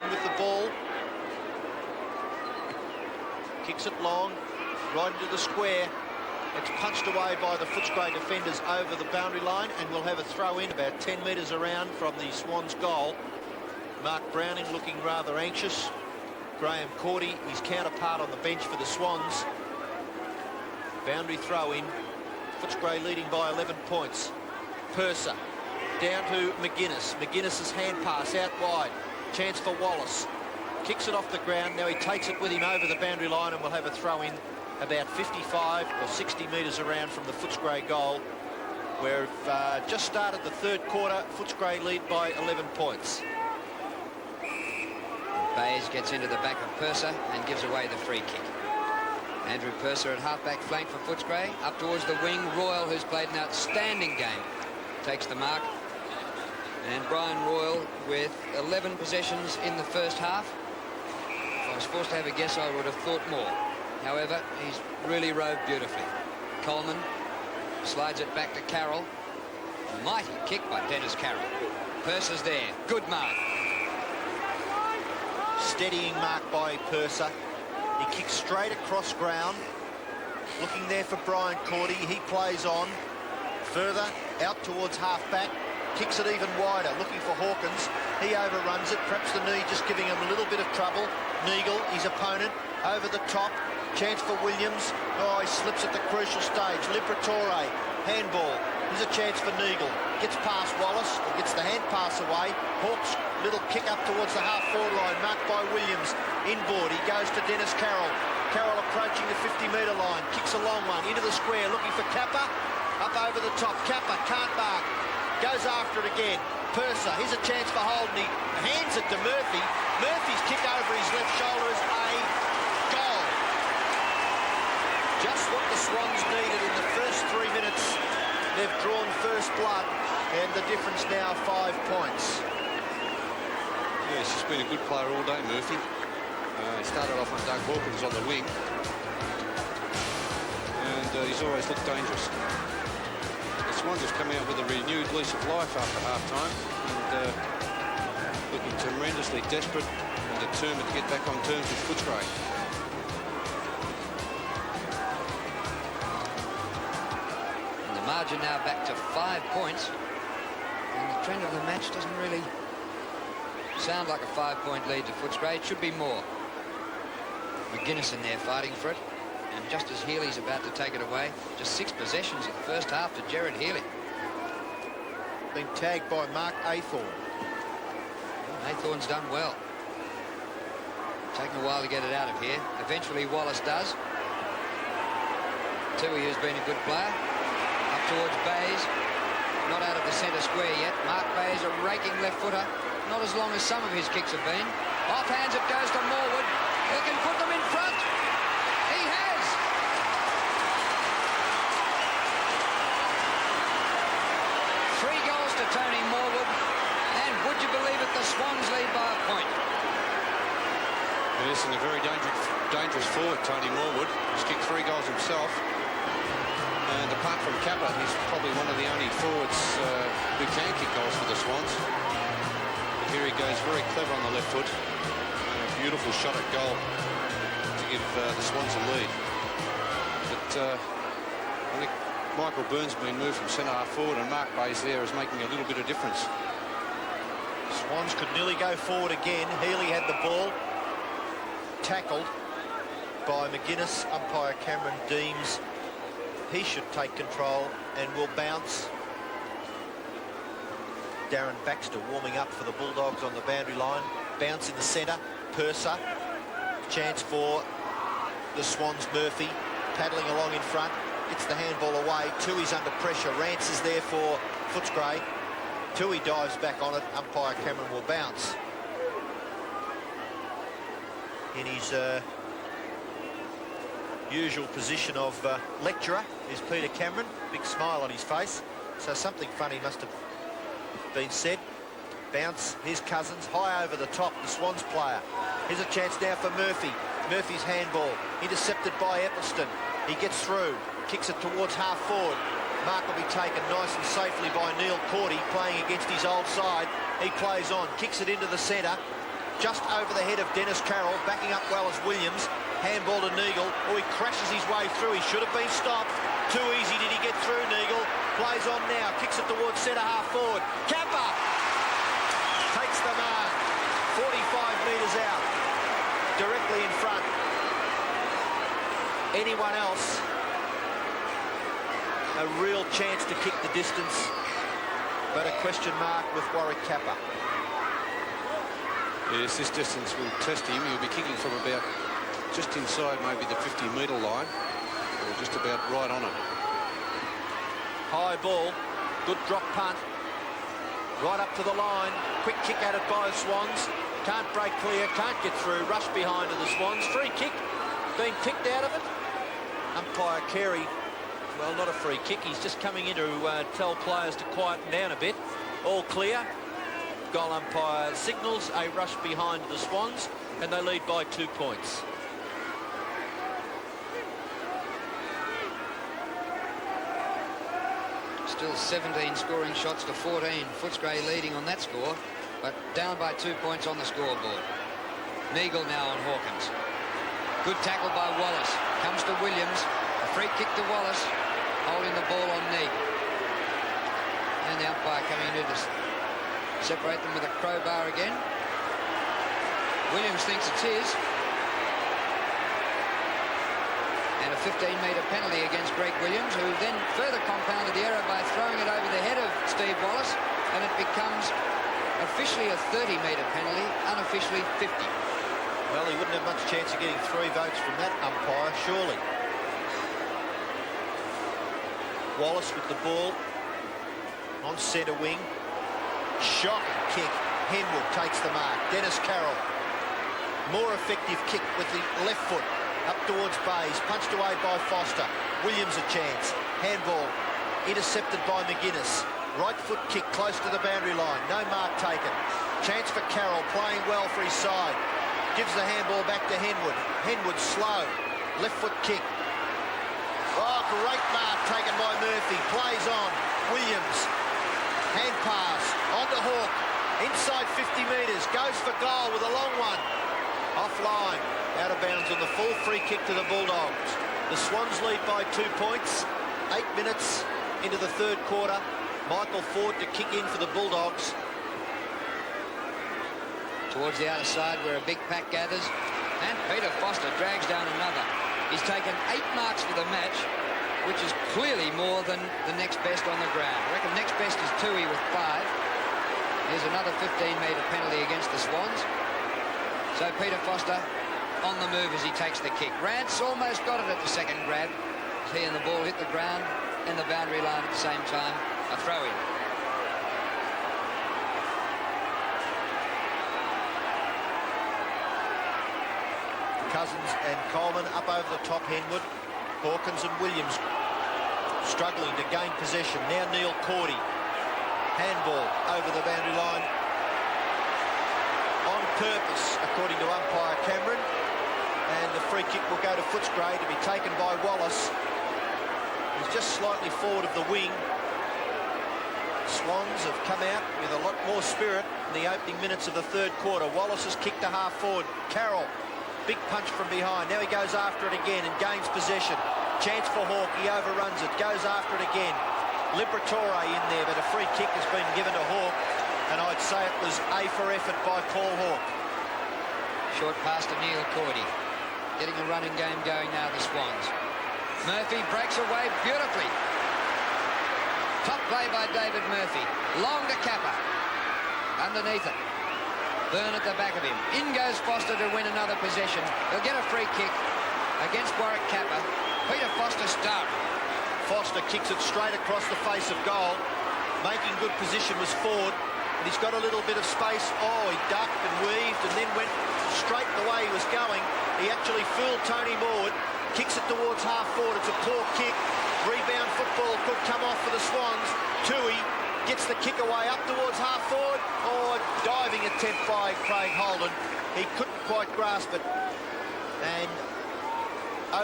with the ball. Kicks it long, right into the square. It's punched away by the Footscray defenders over the boundary line, and we'll have a throw in about 10 metres around from the Swans' goal. Mark Browning looking rather anxious. Graham Cordy, his counterpart on the bench for the Swans. Boundary throw in. Footscray leading by 11 points. Purser down to McGuinness. McGuinness's hand pass out wide. Chance for Wallace. Kicks it off the ground. Now he takes it with him over the boundary line, and we'll have a throw in about 55 or 60 metres around from the Footscray goal. We've just started the third quarter. Footscray lead by 11 points. Bayes gets into the back of Purser and gives away the free kick. Andrew Purser at half-back flank for Footscray. Up towards the wing, Royal, who's played an outstanding game, takes the mark. And Brian Royal with 11 possessions in the first half. If I was forced to have a guess, I would have thought more. However, he's really rode beautifully. Coleman slides it back to Carroll. Mighty kick by Dennis Carroll. Purser's there. Good mark. Steadying mark by Purser. He kicks straight across ground. Looking there for Brian Cordy. He plays on. Further out towards half-back. Kicks it even wider. Looking for Hawkins. He overruns it. Perhaps the knee just giving him a little bit of trouble. Neagle, his opponent, over the top. Chance for Williams. Oh, he slips at the crucial stage. Liberatore, handball. Here's a chance for Neagle. Gets past Wallace, or gets the hand pass away. Hawks, little kick up towards the half-forward line, marked by Williams. Inboard, he goes to Dennis Carroll. Carroll approaching the 50-metre line. Kicks a long one into the square, looking for Kappa. Up over the top. Kappa can't mark. Goes after it again. Purser, here's a chance for Holden. He hands it to Murphy. Murphy's kick over his left shoulder is a goal. Just what the Swans needed in the first 3 minutes. They've drawn first blood, and the difference now 5 points. Yes, he's been a good player all day, Murphy. He started off on Doug Hawkins on the wing, and he's always looked dangerous. The Swans have come out with a renewed lease of life after half-time, and looking tremendously desperate and determined to get back on terms with Footscray. And the margin now back to 5 points, and the trend of the match doesn't really sound like a 5-point lead to Footscray. It should be more. McGuinness in there fighting for it, and just as Healy's about to take it away, just 6 possessions in the first half to Jared Healy. Been tagged by Mark Aythorne. Aythorne's done well. Taking a while to get it out of here. Eventually Wallace does. Tui, who's been a good player. Up towards Bayes. Not out of the centre square yet. Mark Bayes, a raking left footer. Not as long as some of his kicks have been. Offhands it goes to Morwood. Who can put them in front? He has! 3 goals to Tony Morwood. And would you believe it, the Swans lead by a point. Yes, and a very dangerous forward, Tony Morwood. He's kicked 3 goals himself. And apart from Kappa, he's probably one of the only forwards who can kick goals for the Swans. Here he goes, very clever on the left foot. And a beautiful shot at goal to give the Swans a lead. But I think Michael Byrne's been moved from centre-half forward, and Mark Bayes there is making a little bit of difference. Swans could nearly go forward again. Healy had the ball. Tackled by McGuinness. Umpire Cameron deems he should take control and will bounce. Darren Baxter warming up for the Bulldogs on the boundary line. Bounce in the centre. Purser. Chance for the Swans. Murphy paddling along in front. Gets the handball away. Tui's under pressure. Rance is there for Footscray. Tui dives back on it. Umpire Cameron will bounce. In his usual position of lecturer is Peter Cameron. Big smile on his face. So something funny must have been said. Bounce, his Cousins, high over the top, the Swans player. Here's a chance now for Murphy. Murphy's handball, intercepted by Eccleston. He gets through, kicks it towards half forward. Mark will be taken nice and safely by Neil Cordy, playing against his old side. He plays on, kicks it into the centre. just over the head of Dennis Carroll, backing up well as Williams. Handball to Neagle. Oh, he crashes his way through. He should have been stopped. Too easy did he get through, Neagle. Plays on now, kicks it towards centre half forward. Kappa takes the mark. 45 metres out, directly in front. Anyone else, a real chance to kick the distance, but a question mark with Warwick Kappa. Yes, this distance will test him. He'll be kicking from about just inside maybe the 50-metre line, or just about right on it. High ball, good drop punt, right up to the line. Quick kick at it by the Swans. Can't break clear, can't get through. Rush behind to the Swans. Free kick, being kicked out of it. Umpire Carey, well, not a free kick. He's just coming in to tell players to quieten down a bit. All clear. Goal umpire signals a rush behind the Swans, and they lead by 2 points. Still 17 scoring shots to 14. Footscray leading on that score, but down by 2 points on the scoreboard. Neagle now on Hawkins. Good tackle by Wallace. Comes to Williams. A free kick to Wallace, holding the ball on Neagle. And the umpire coming in to separate them with a crowbar again. Williams thinks it's his. And a 15-metre penalty against Greg Williams, who then further compounded the error by throwing it over the head of Steve Wallace, and it becomes officially a 30-metre penalty, unofficially 50. Well, he wouldn't have much chance of getting 3 votes from that umpire, surely. Wallace with the ball on centre wing. Shocking kick. Henwood takes the mark. Dennis Carroll. More effective kick with the left foot. Up towards Bays, punched away by Foster. Williams a chance. Handball intercepted by McGuinness. Right foot kick close to the boundary line. No mark taken. Chance for Carroll, playing well for his side. Gives the handball back to Henwood. Henwood slow. Left foot kick. Oh, great mark taken by Murphy. Plays on. Williams. Hand pass. On to Hawke. Inside 50 metres. Goes for goal with a long one. Offline. Out of bounds on the full free kick to the Bulldogs. The Swans lead by 2 points. 8 minutes into the third quarter. Michael Ford to kick in for the Bulldogs. Towards the outer side where a big pack gathers. And Peter Foster drags down another. He's taken 8 marks for the match, which is clearly more than the next best on the ground. I reckon next best is Toohey with 5. Here's another 15-metre penalty against the Swans. So Peter Foster on the move as he takes the kick. Rance almost got it at the second grab. He and the ball hit the ground and the boundary line at the same time. A throw-in. Cousins and Coleman up over the top. Henwood, Hawkins and Williams struggling to gain possession. Now Neil Cordy. Handball over the boundary line. On purpose, according to umpire Cameron. And the free kick will go to Footscray to be taken by Wallace. He's just slightly forward of the wing. Swans have come out with a lot more spirit in the opening minutes of the third quarter. Wallace has kicked to half forward. Carroll, big punch from behind. Now he goes after it again and gains possession. Chance for Hawke. He overruns it. Goes after it again. Liberatore in there, but a free kick has been given to Hawke. And I'd say it was A for effort by Paul Hawke. Short pass to Neil Cordy. Getting a running game going now, the Swans. Murphy breaks away beautifully. Top play by David Murphy. Long to Kappa. Underneath it. Byrne at the back of him. In goes Foster to win another possession. He'll get a free kick against Warwick Kappa. Peter Foster starting. Foster kicks it straight across the face of goal. Making good position was Ford. And he's got a little bit of space. Oh, he ducked and weaved and then went straight the way he was going. He actually fooled Tony Morwood. Kicks it towards half forward. It's a poor kick. Rebound football could come off for the Swans. Toohey gets the kick away up towards half forward. Oh, diving attempt by Craig Holden. He couldn't quite grasp it. And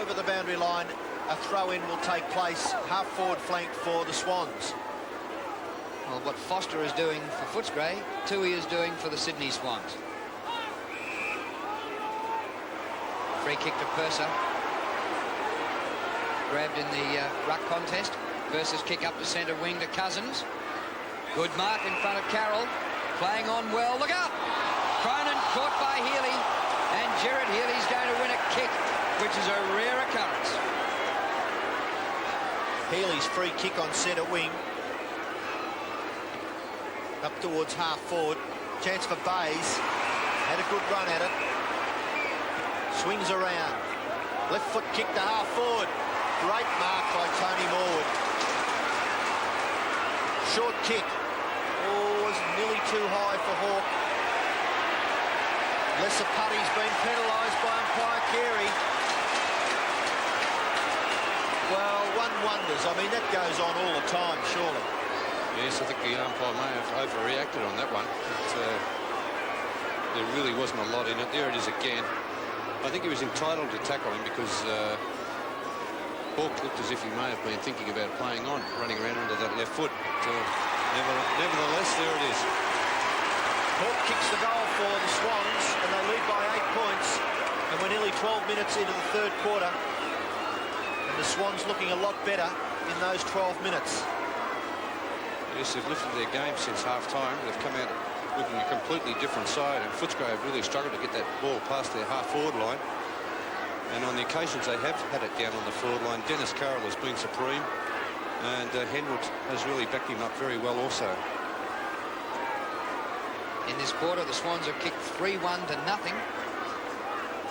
over the boundary line, a throw-in will take place. Half forward flank for the Swans. Well, what Foster is doing for Footscray, Toohey is doing for the Sydney Swans. Free kick to Purser. Grabbed in the ruck contest. Purser's kick up to centre wing to Cousins. Good mark in front of Carroll. Playing on well. Look out! Cronin caught by Healy. And Gerard Healy's going to win a kick, which is a rare occurrence. Healy's free kick on centre wing. Up towards half forward. Chance for Bays. Had a good run at it. Swings around. Left foot kick to half forward. Great mark by Tony Morwood. Short kick. Oh, was nearly too high for Hawke. Lesser Putty's been penalised by umpire Carey. Well, one wonders. I mean, that goes on all the time, surely. Yes, I think the umpire may have overreacted on that one. There really wasn't a lot in it. There it is again. I think he was entitled to tackle him because Hawke looked as if he may have been thinking about playing on, running around under that left foot. Nevertheless, there it is. Hawke kicks the goal for the Swans, and they lead by 8 points. And we're nearly 12 minutes into the third quarter. And the Swans looking a lot better in those 12 minutes. Yes, they've lifted their game since half-time. They've come out looking a completely different side, and Footscray have really struggled to get that ball past their half-forward line. And on the occasions they have had it down on the forward line, Dennis Carroll has been supreme, and Henwood has really backed him up very well also. In this quarter, the Swans have kicked 3-1 to nothing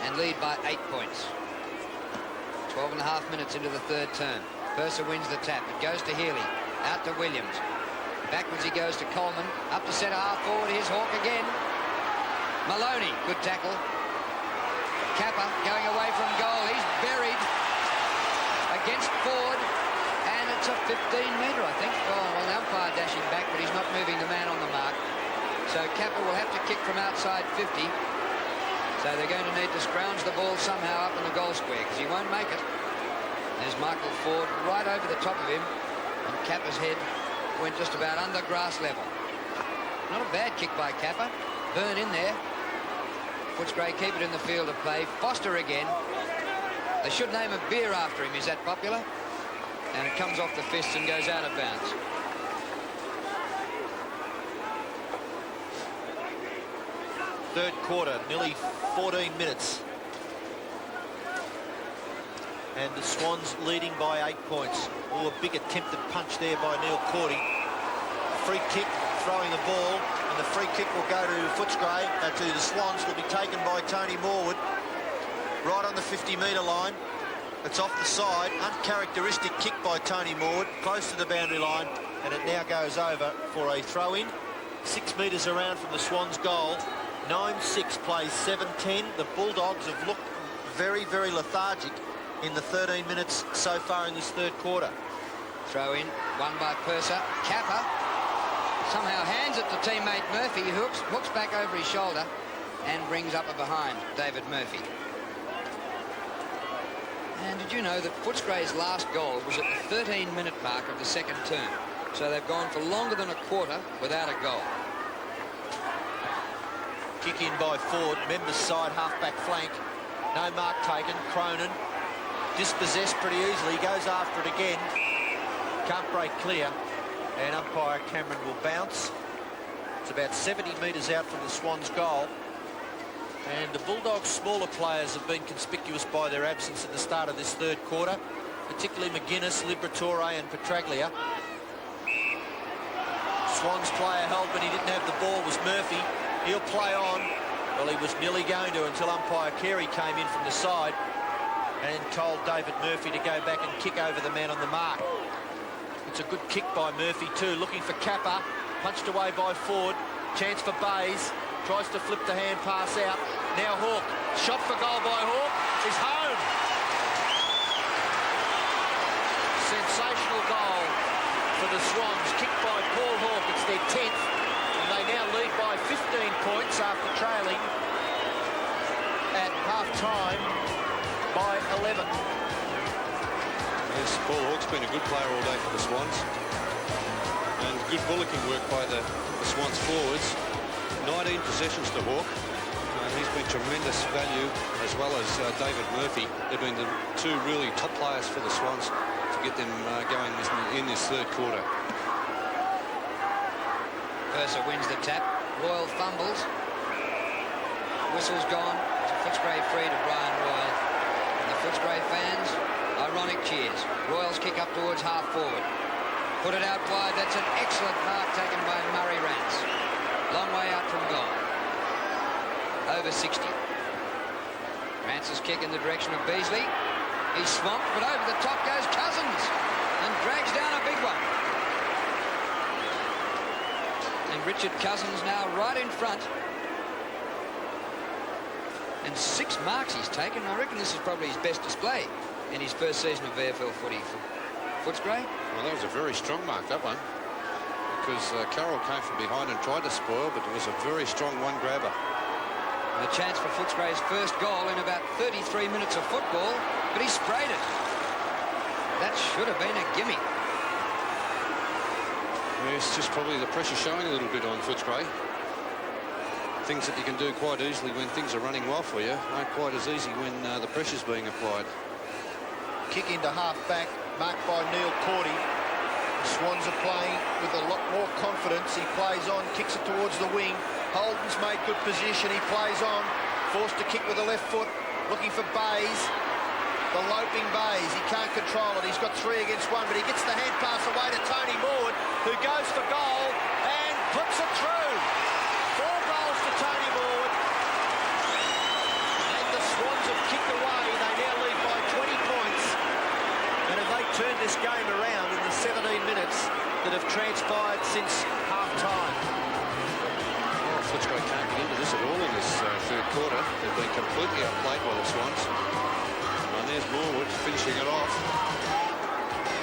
and lead by 8 points. 12 and a half minutes into the third term. Purser wins the tap. It goes to Healy. Out to Williams. Backwards he goes to Coleman. Up to centre half forward. Here's Hawke again. Maloney. Good tackle. Kappa going away from goal. He's buried against Ford. And it's a 15-metre, I think. Oh, well, the umpire dashing back, but he's not moving the man on the mark. So Kappa will have to kick from outside 50. So they're going to need to scrounge the ball somehow up in the goal square because he won't make it. There's Michael Ford right over the top of him. And Kappa's head went just about under grass level. Not a bad kick by Kappa. Burn in there. Footscray keep it in the field of play. Foster again. They should name a beer after him. He's that popular. And it comes off the fists and goes out of bounds. Third quarter, nearly 14 minutes. And the Swans leading by 8 points. Oh, a big attempted punch there by Neil Cordy. Free kick, throwing the ball, and the free kick will go to Footscray, to the Swans. Will be taken by Tony Morwood. Right on the 50-metre line. It's off the side. Uncharacteristic kick by Tony Morwood, close to the boundary line, and it now goes over for a throw-in. 6 metres around from the Swans' goal. 9-6 plays 7-10. The Bulldogs have looked very, very lethargic in the 13 minutes so far in this third quarter. Throw in, won by Purser. Kappa somehow hands it to teammate Murphy, who hooks back over his shoulder and brings up a behind David Murphy. And did you know that Footscray's last goal was at the 13-minute mark of the second term? So they've gone for longer than a quarter without a goal. Kick in by Ford, members side half-back flank. No mark taken. Cronin dispossessed pretty easily, goes after it again. Can't break clear, and umpire Cameron will bounce. It's about 70 metres out from the Swans' goal. And the Bulldogs' smaller players have been conspicuous by their absence at the start of this third quarter, particularly McGuinness, Liberatore and Petraglia. Swans player held when he didn't have the ball was Murphy. He'll play on. Well, he was nearly going to until umpire Carey came in from the side and told David Murphy to go back and kick over the man on the mark. It's a good kick by Murphy too, looking for Kappa. Punched away by Ford. Chance for Bays. Tries to flip the hand pass out. Now Hawke. Shot for goal by Hawke. Is home. Sensational goal for the Swans. Kicked by Paul Hawke. It's their 10th. And they now lead by 15 points after trailing at half-time by 11. Yes, Paul Hawke's been a good player all day for the Swans. And good bullocking work by the Swans forwards. 19 possessions to Hawke. He's been tremendous value, as well as David Murphy. They've been the two really top players for the Swans to get them going in this third quarter. Purser wins the tap. Royal fumbles. Whistle's gone. It's a Footscray free to Brian Royal. And the Footscray fans, ironic cheers. Royals kick up towards half forward. Put it out wide. That's an excellent mark taken by Murray Rance. Long way out from goal. Over 60. Rance's kick in the direction of Beasley. He's swamped, but over the top goes Cousins and drags down a big one. And Richard Cousins now right in front. And 6 marks he's taken. I reckon this is probably his best display in his first season of VFL footy for Footscray. Well, that was a very strong mark, that one, because Carroll came from behind and tried to spoil, but it was a very strong one-grabber. A chance for Footscray's first goal in about 33 minutes of football, but he sprayed it. That should have been a gimme. Yeah, it's just probably the pressure showing a little bit on Footscray. Things that you can do quite easily when things are running well for you aren't quite as easy when the pressure's being applied. Kick into half-back, marked by Neil Cordy. The Swans are playing with a lot more confidence. He plays on, kicks it towards the wing. Holden's made good position. He plays on, forced to kick with the left foot, looking for Bays. The loping Bays. He can't control it. He's got 3 against 1, but he gets the hand pass away to Tony Morwood, who goes for goal and puts it through. 4 goals to Tony Morwood. And the Swans have kicked away. They now lead by 20 points. And have they turned this game around in the 17 minutes that have transpired since half-time? Footscray can't get into this at all in this third quarter. They've been completely outplayed by the Swans. And there's Morwood finishing it off,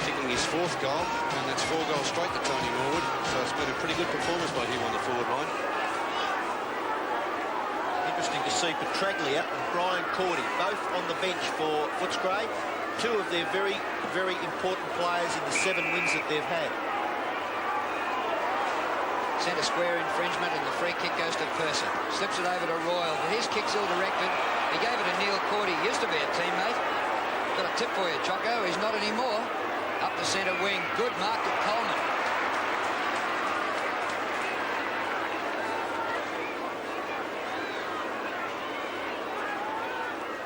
kicking his 4th goal, and that's 4 goals straight to Tony Morwood. So it's been a pretty good performance by him on the forward line. Interesting to see Petraglia and Brian Cordy both on the bench for Footscray. 2 of their very, very important players in the 7 wins that they've had. Centre square infringement, and the free kick goes to Purser. Slips it over to Royal, but his kick's ill-directed. He gave it to Neil Cordy, used to be a teammate. Got a tip for you, Choco. He's not anymore. Up the centre wing. Good mark to Coleman.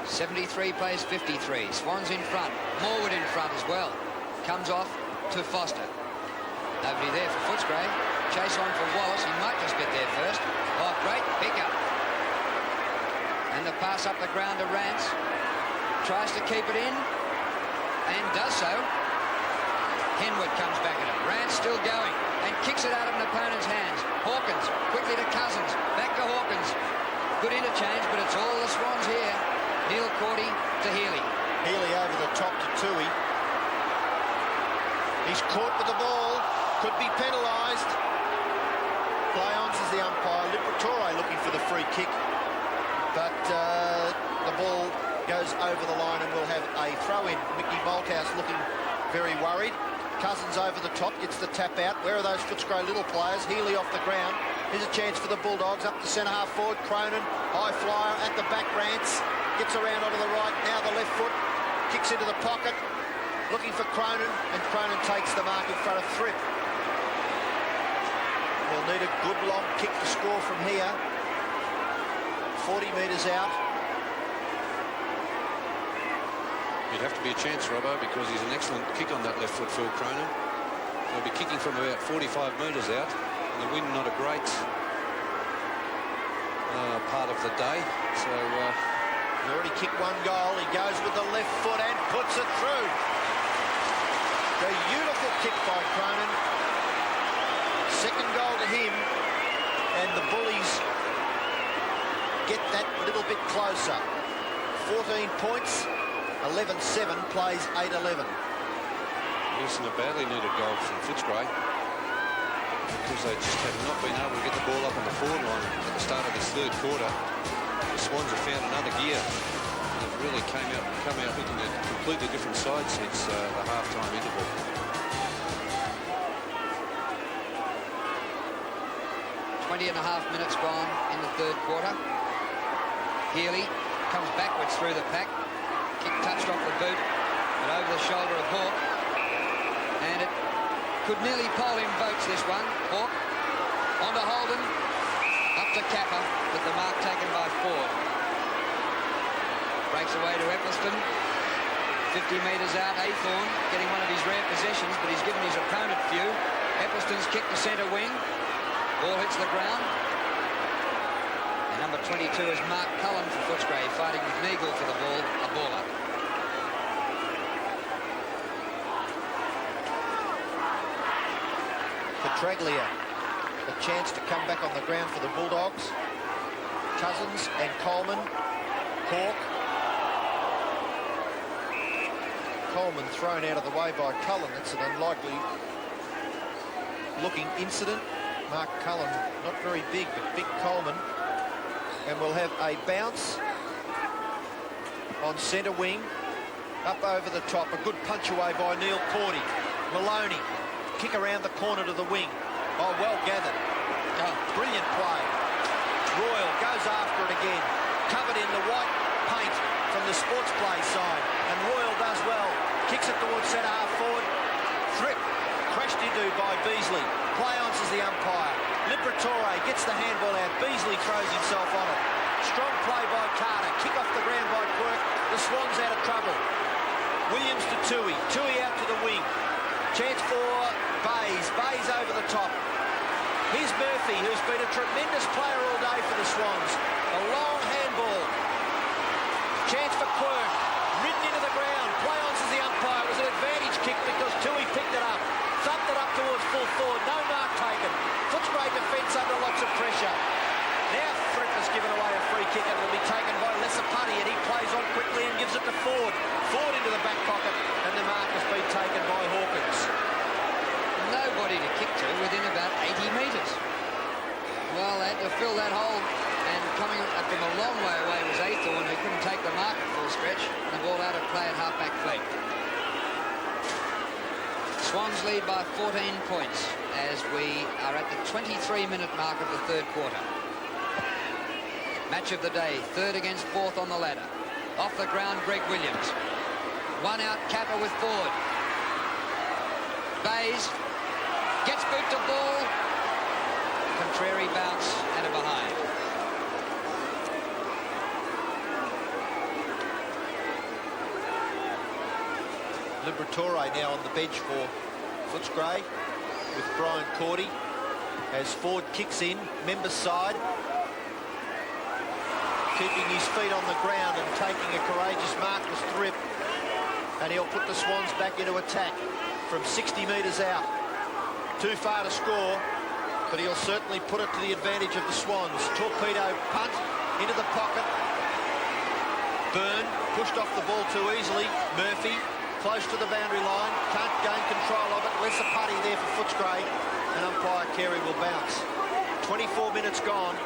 .73 plays 53. Swans in front. Morwood in front as well. Comes off to Foster. Nobody there for Footscray. Chase on for Wallace. He might just get there first. Oh, great pick-up. And the pass up the ground to Rance. Tries to keep it in. And does so. Henwood comes back at it. Rance still going. And kicks it out of an opponent's hands. Hawkins quickly to Cousins. Back to Hawkins. Good interchange, but it's all the Swans here. Neil Cordy to Healy. Healy over the top to Tui. He's caught with the ball. Could be penalised. Play on, says the umpire. Liberatore looking for the free kick. But the ball goes over the line and we'll have a throw-in. Mickey Malthouse looking very worried. Cousins over the top, gets the tap out. Where are those Footscray little players? Healy off the ground. Here's a chance for the Bulldogs. Up the centre half forward. Cronin, high flyer at the back. Rance gets around onto the right. Now the left foot. Kicks into the pocket. Looking for Cronin, and Cronin takes the mark in front of Thripp. We'll need a good long kick to score from here. 40 metres out. You'd have to be a chance, Robbo, because he's an excellent kick on that left foot, Phil Cronin. He'll be kicking from about 45 metres out. And the wind not a great part of the day. So he already kicked 1 goal. He goes with the left foot and puts it through. The beautiful kick by Cronin. 2nd goal to him, and the Bullies get that little bit closer. 14 points, 11-7, plays 8-11. Yes, and a badly needed goal from Footscray, because they just have not been able to get the ball up on the forward line at the start of this third quarter. The Swans have found another gear. They've really come out looking at a completely different side since the half-time interval. .5 minutes gone in the third quarter. Healy comes backwards through the pack. Kick touched off the boot, but over the shoulder of Hawke. And it could nearly poll him votes, this one. Hawke on to Holden, up to Kappa, with the mark taken by Ford. Breaks away to Eccleston. 50 metres out, Aythorne getting one of his rare possessions, but he's given his opponent few. Eccleston's kick to centre wing. Ball hits the ground. And number 22 is Mark Cullen for Footscray, fighting with Neagle for the ball, a baller. Petraglia, a chance to come back on the ground for the Bulldogs. Cousins and Coleman. Hawke. Coleman thrown out of the way by Cullen. It's an unlikely looking incident. Mark Cullen, not very big, but big Coleman. And we'll have a bounce on centre wing. Up over the top, a good punch away by Neil Cordy. Maloney, kick around the corner to the wing. Oh, well gathered. Oh, brilliant play. Royal goes after it again. Covered in the white paint from the sports play side. And Royal does well. Kicks it towards centre half forward. Thripp crashed into by Beasley. Play on, says the umpire. Liberatore gets the handball out. Beasley throws himself on it. Strong play by Carter. Kick off the ground by Quirk. The Swans out of trouble. Williams to Toohey. Toohey out to the wing. Chance for Bays. Bays over the top. Here's Murphy, who's been a tremendous player all day for the Swans. A long handball. Chance for Quirk. Ridden into the ground. Play on, says the umpire. It was an advantage kick because Toohey picked it up. Thumped it up towards full forward. No mark taken. Footscray defence under lots of pressure. Now Thripp has given away a free kick and it'll be taken by Lesapati, and he plays on quickly and gives it to Ford. Ford into the back pocket, and the mark has been taken by Hawkins. Nobody to kick to within about 80 metres. Well, they had to fill that hole, and coming up from a long way away was Aythorne, who couldn't take the mark at full stretch, and the ball out of play at half-back flank. Swans lead by 14 points as we are at the 23-minute mark of the third quarter. Match of the day, third against fourth on the ladder. Off the ground, Greg Williams. One out, Kappa with Ford. Bays gets boot to ball. Contrary bounce and a behind. Liberatore now on the bench for Footscray with Brian Cordy as Ford kicks in, member side, keeping his feet on the ground and taking a courageous mark was Thripp, and he'll put the Swans back into attack from 60 metres out. Too far to score, but he'll certainly put it to the advantage of the Swans. Torpedo punt into the pocket. Byrne pushed off the ball too easily. Murphy close to the boundary line, can't gain control of it. Lesapati there for Footscray, and umpire Carey will bounce. 24 minutes gone.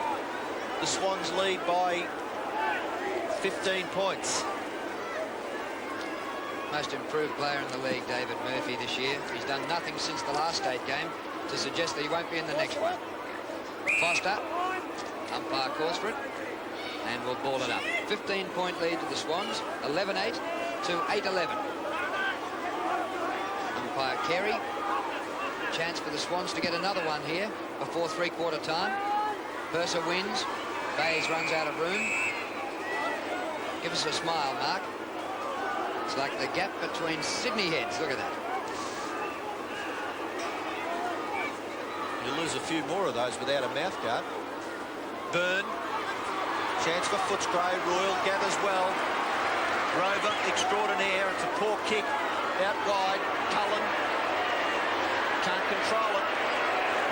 The Swans lead by 15 points. Most improved player in the league, David Murphy, this year. He's done nothing since the last state game to suggest that he won't be in the next one. Foster, umpire calls for it, and will ball it up. 15-point lead to the Swans, 11-8 to 8-11. Umpire Carey. Chance for the Swans to get another one here before three-quarter time. Purser wins. Bays runs out of room. Give us a smile, Mark. It's like the gap between Sydney heads. Look at that. You'll lose a few more of those without a mouthguard. Byrne. Chance for Footscray. Royal gathers well. Rover extraordinaire. It's a poor kick. Out wide. Cullen can't control it.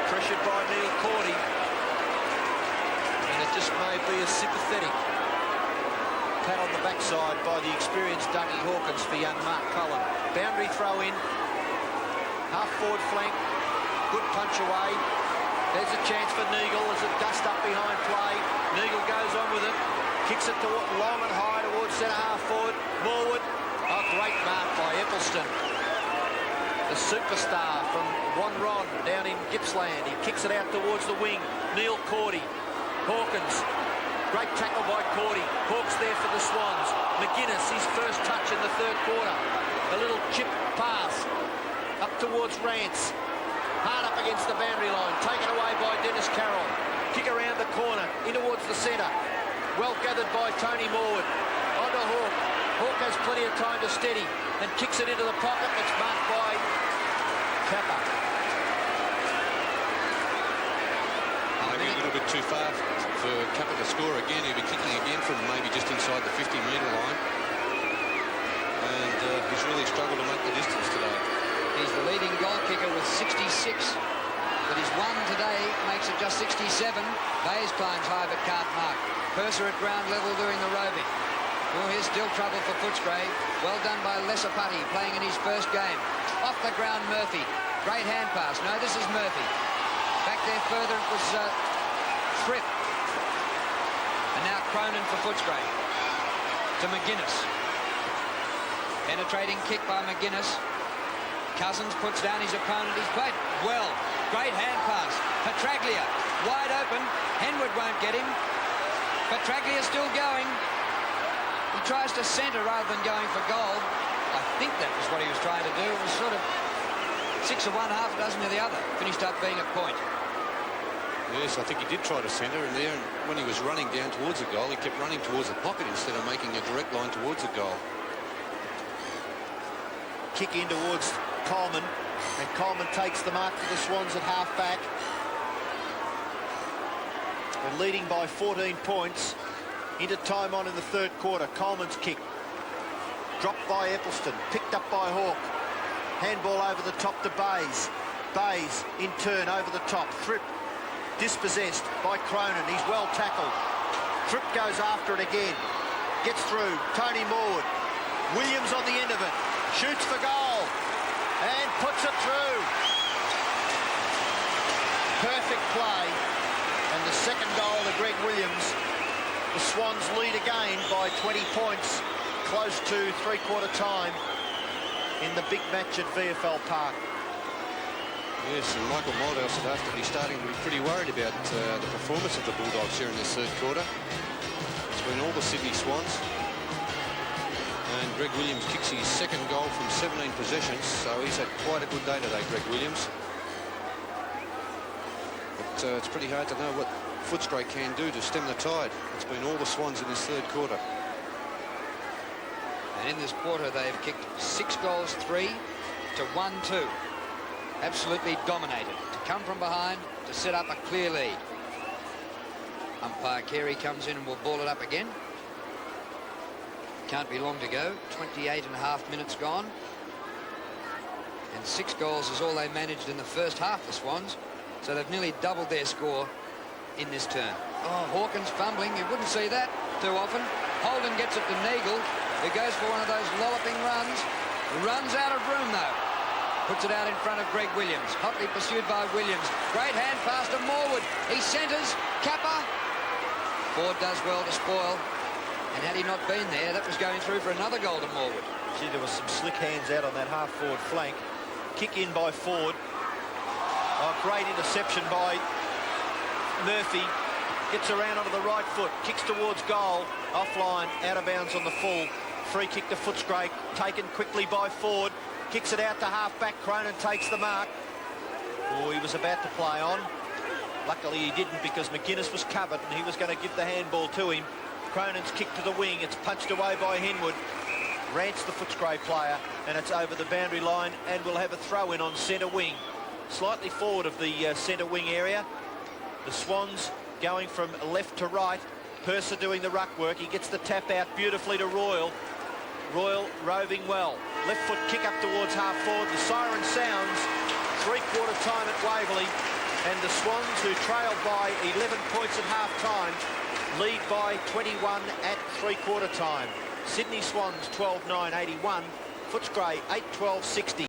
Pressured by Neil Cordy. And it just may be a sympathetic pat on the backside by the experienced Dougie Hawkins for young Mark Cullen. Boundary throw in. Half forward flank. Good punch away. There's a chance for Neagle as it dust up behind play. Neagle goes on with it. Kicks it to long and high towards centre half forward. Morwood. A great mark by Eccleston. The superstar from Wanron down in Gippsland. He kicks it out towards the wing. Neil Cordy. Hawkins Great tackle by Cordy. Hawks there for the Swans. McGuinness, his first touch in the third quarter. A little chip pass up towards Rance. Hard up against the boundary line. Taken away by Dennis Carroll. Kick around the corner, in towards the centre. Well gathered by Tony Morwood. Onto Hawk. Hawk has plenty of time to steady and kicks it into the pocket. It's marked by Kappa. Maybe a little bit too far for Kappa to score again. He'll be kicking again from maybe just inside the 50-metre line. And he's really struggled to make the distance today. He's the leading goal kicker with 66. But his one today makes it just 67. Bayes climbs high but can't mark. Purser at ground level doing the roving. Oh, here's still trouble for Footscray. Well done by Lesapati, playing in his first game. Off the ground, Murphy. Great hand pass. No, this is Murphy. Back there further, it was Fripp. And now Cronin for Footscray. To McGuinness. Penetrating kick by McGuinness. Cousins puts down his opponent. He's played well. Great hand pass. Petraglia wide open. Henwood won't get him. Petraglia still going. He tries to centre rather than going for goal. I think that was what he was trying to do. It was sort of 6 of one, half a dozen of the other. Finished up being a point. Yes, I think he did try to centre, and there, when he was running down towards the goal, he kept running towards the pocket instead of making a direct line towards the goal. Kick in towards Coleman, and Coleman takes the mark for the Swans at half-back. And leading by 14 points into time on in the third quarter. Coleman's kick. Dropped by Eccleston, picked up by Hawke. Handball over the top to Bayes. Bayes, in turn, over the top. Fripp dispossessed by Cronin. He's well tackled. Fripp goes after it again. Gets through. Tony Morwood. Williams on the end of it. Shoots for goal. And puts it through. Perfect play. And the second goal to Greg Williams. The Swans lead again by 20 points. Close to three-quarter time in the big match at VFL Park. Yes, and Michael Moldhouse would have to be starting to be pretty worried about the performance of the Bulldogs here in this third quarter. It's been all the Sydney Swans. And Greg Williams kicks his second goal from 17 possessions, so he's had quite a good day today, Greg Williams. But it's pretty hard to know what Footscray can do to stem the tide. It's been all the Swans in this third quarter. And in this quarter, they've kicked 6 goals, 3 to 1-2. Absolutely dominated. To come from behind, to set up a clear lead. Umpire Carey comes in and will ball it up again. Can't be long to go. 28.5 minutes gone. And 6 goals is all they managed in the first half, the Swans. So they've nearly doubled their score in this turn. Oh, Hawkins fumbling. You wouldn't see that too often. Holden gets it to Neagle, who goes for one of those lolloping runs. Runs out of room, though. Puts it out in front of Greg Williams. Hotly pursued by Williams. Great hand pass to Morwood. He centres. Kappa. Ford does well to spoil. And had he not been there, that was going through for another goal to Morwood. Gee, there was some slick hands out on that half-forward flank. Kick in by Ford. Oh, great interception by Murphy. Gets around onto the right foot. Kicks towards goal. Offline. Out of bounds on the full. Free kick to Footscray. Taken quickly by Ford. Kicks it out to half-back. Cronin takes the mark. Oh, he was about to play on. Luckily he didn't, because McGuinness was covered and he was going to give the handball to him. Cronin's kick to the wing. It's punched away by Henwood. Rance, the Footscray player, and it's over the boundary line, and we'll have a throw-in on centre wing. Slightly forward of the centre wing area. The Swans going from left to right. Purser doing the ruck work. He gets the tap out beautifully to Royal. Royal roving well. Left foot kick up towards half forward. The siren sounds. Three-quarter time at Waverley. And the Swans, who trailed by 11 points at half-time, lead by 21 at three-quarter time. Sydney Swans 12-9-81. Footscray 8-12-60.